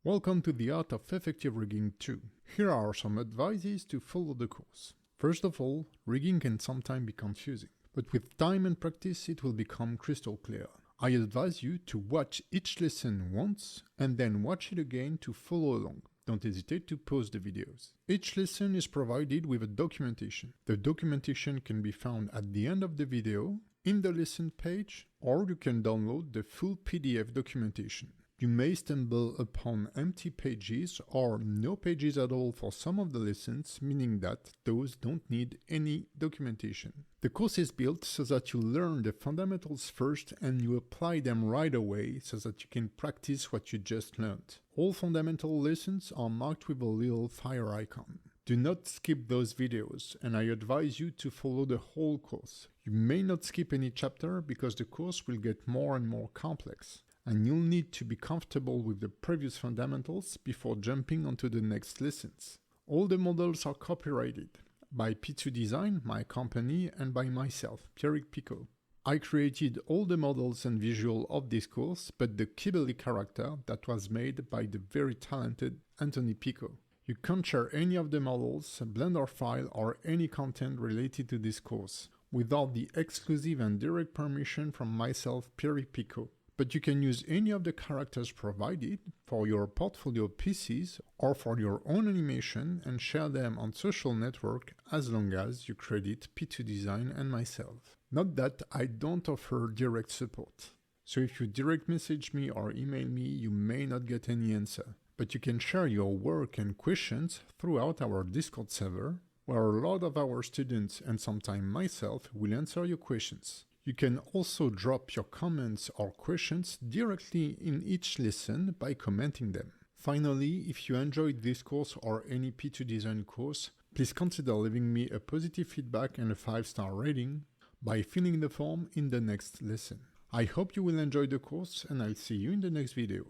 Welcome to the Art of Effective Rigging 2. Here are some advices to follow the course. First of all, rigging can sometimes be confusing, but with time and practice it will become crystal clear. I advise you to watch each lesson once and then watch it again to follow along. Don't hesitate to pause the videos. Each lesson is provided with a documentation. The documentation can be found at the end of the video, in the lesson page, or you can download the full PDF documentation. You may stumble upon empty pages or no pages at all for some of the lessons, meaning that those don't need any documentation. The course is built so that you learn the fundamentals first and you apply them right away so that you can practice what you just learned. All fundamental lessons are marked with a little fire icon. Do not skip those videos, and I advise you to follow the whole course. You may not skip any chapter because the course will get more and more complex, and you'll need to be comfortable with the previous fundamentals before jumping onto the next lessons. All the models are copyrighted by P2 Design, my company, and by myself, Pierrick Picaud. I created all the models and visual of this course, but the Kibeli character that was made by the very talented Anthony Picaud. You can't share any of the models, Blender file, or any content related to this course without the exclusive and direct permission from myself, Pierrick Picaud. But you can use any of the characters provided for your portfolio pieces or for your own animation and share them on social network as long as you credit P2 Design and myself. Note that I don't offer direct support. So if you direct message me or email me, you may not get any answer. But you can share your work and questions throughout our Discord server, where a lot of our students and sometimes myself will answer your questions. You can also drop your comments or questions directly in each lesson by commenting them. Finally, if you enjoyed this course or any P2 Design course, please consider leaving me a positive feedback and a 5-star rating by filling the form in the next lesson. I hope you will enjoy the course and I'll see you in the next video.